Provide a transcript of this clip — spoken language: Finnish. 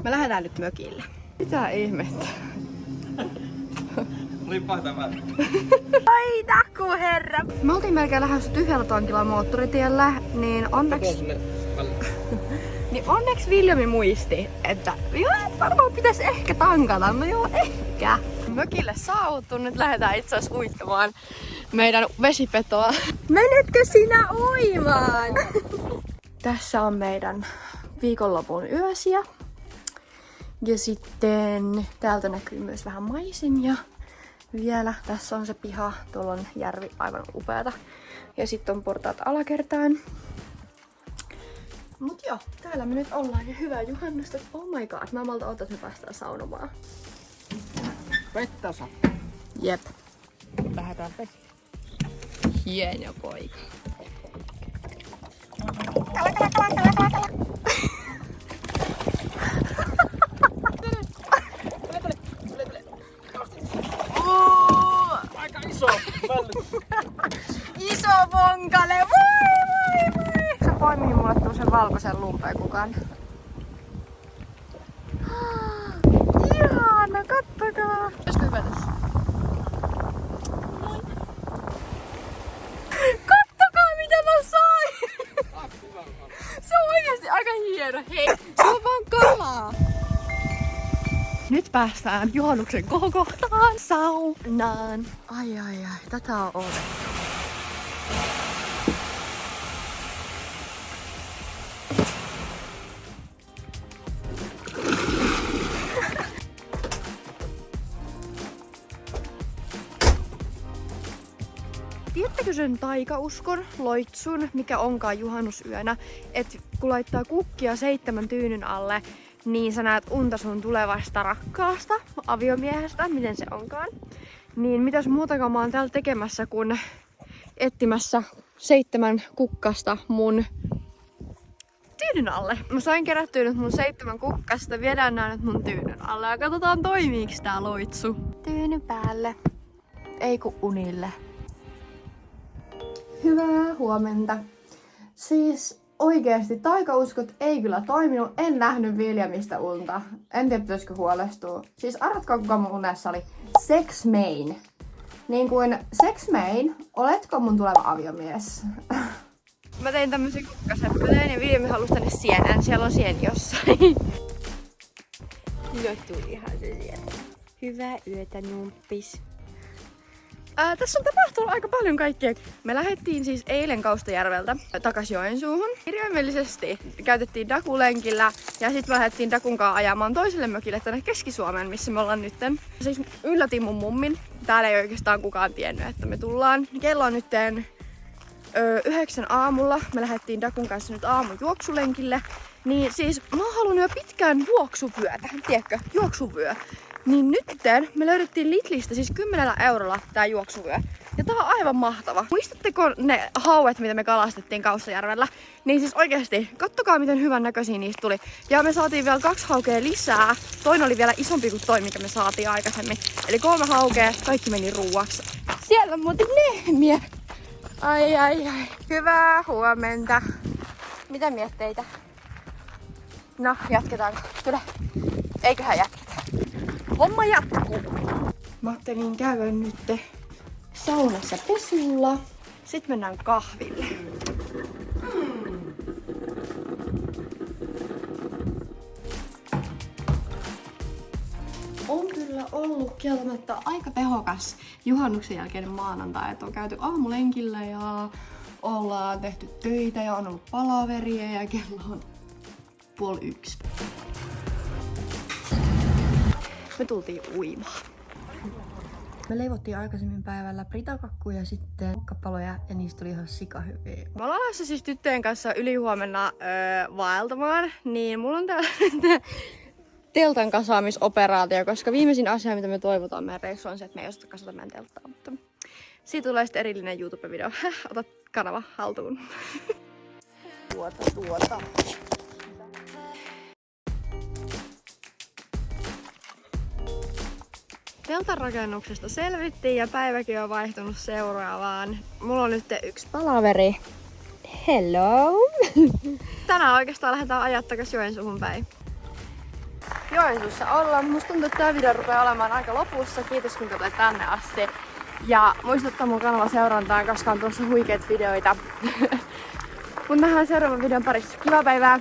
Me lähdetään nyt mökille. Mitä ihmettä? Olipa tämä. Ai takuherra! Me oltiin melkein lähdössä tyhjällä tankilla moottoritiellä, niin onneksi Viljami muisti, että varmaan pitäisi ehkä tankata. No joo, ehkä. Mökille saavuttu, nyt lähdetään itse asiassa uittamaan meidän vesipetoa. Menetkö sinä uimaan? Tässä on meidän viikonlopun yösiä. Ja sitten täältä näkyy myös vähän maisemia. Vielä tässä on se piha, tuolla on järvi, aivan upeata. Ja sitten on portaat alakertaan. Mut joo, täällä me nyt ollaan ja hyvää juhannusta. Oh my god, mä malta odottaa, että me päästään saunomaan. Vettä saa. Jep. Lähdetään vesi. Hieno poika. Aika iso välly. Iso vonkale, voi! Se poimii mulle tuollaisen valkoisen lumpeen kukaan. Ihana, kattokaa! Olisiko hyvä tässä? Kattokaa mitä mä sain! Se on oikeesti aika hieno. Hei, se on vaan kalaa! Nyt päästään juhannuksen kohokohtaan, saunaan. Ai, tätä on odotettu. Tiedättekö sen taikauskon, loitsun, mikä onkaan juhannusyönä, että kun laittaa kukkia 7 tyynyn alle, niin sä näet unta sun tulevasta rakkaasta aviomiehestä, miten se onkaan. Niin mitäs muutakaan mä oon täällä tekemässä, kun etsimässä 7 kukkasta mun tyynyn alle. Mä sain kerättyä nyt mun 7 kukkasta, viedään nää nyt mun tyynyn alle ja katsotaan toimiiks tää loitsu. Tyyny päälle, ei ku unille. Hyvää huomenta. Siis oikeesti taikauskot ei kyllä toiminut. En nähnyt Viljamista unta. En tiedä, pitäisikö huolestua. Siis arvatkaa kuka mun unessa oli. Sex main. Niin kuin sex main, oletko mun tuleva aviomies? Mä tein tämmösen kukkaseppäleen ja Viljami halusi tänne sienään. Siellä on sieni jossain. Nyt tulihan se sieltä. Hyvää yötä, numppis. Tässä on tapahtunut aika paljon kaikkea. Me lähdettiin siis eilen Kaustajärveltä takaisin Joensuuhun. Kirjaimellisesti käytettiin Dakulenkillä ja sitten lähdettiin Dakunkaan ajamaan toiselle mökille tänne Keski-Suomeen, missä me ollaan nytten. Siis yllätin mun mummin. Täällä ei oikeastaan kukaan tiennyt, että me tullaan. Kello on nytten 9 aamulla. Me lähdettiin Dakun kanssa nyt aamujuoksulenkille. Niin siis mä oon halunnut jo pitkään juoksuvyötä. Tiedätkö? Juoksuvyö. Niin nytten me löydettiin Lidlistä siis 10 eurolla tää juoksuvyö. Ja tää on aivan mahtava. Muistatteko ne hauet, mitä me kalastettiin Kaustajärvellä? Niin siis oikeesti, kattokaa miten hyvän näköisiä niistä tuli. Ja me saatiin vielä 2 haukea lisää. Toinen oli vielä isompi kuin toi, mikä me saatiin aikaisemmin. Eli 3 haukea, kaikki meni ruuaksi. Siellä on muuten lehmiä. Ai. Hyvää huomenta. Mitä mietteitä? No, jatketaanko? Tule. Eiköhän jatketa. Homma jatkuu. Mä ajattelin käydä nyt saunassa pesulla. Sitten mennään kahville. On kyllä ollut kieltämättä aika tehokas juhannuksen jälkeinen maanantai. Et on käyty aamulenkillä ja ollaan tehty töitä ja on ollut palaveria ja kello on 12:30. Me tultiin uimaan. Me leivottiin aikaisemmin päivällä pritakakkuja ja sitten kappaloja ja niistä tuli ihan sikahyviä. Me ollaan lähdössä siis tyttöjen kanssa ylihuomenna vaeltamaan, niin mulla on täällä teltan kasaamisoperaatio, koska viimeisin asia, mitä me toivotaan meidän reissu on se, että me ei osata kasata meidän telttaa. Mutta siitä tulee sitten erillinen YouTube-video. Ota kanava haltuun. Tuota. Teltan rakennuksesta selvittiin ja päiväkin on vaihtunut seuraavaan. Mulla on nyt yksi palaveri. Hello! Tänään oikeastaan lähdetään ajaa takas Joensuuhun päin. Joensuussa olla. Musta tuntuu, että tää video rupeaa olemaan aika lopussa. Kiitos kun katsoit tänne asti. Ja muistuttaa mun kanava seurantaan, koska on tuossa huikeat videoita. Mut nähdään seuraavan videon parissa. Kivaa päivää!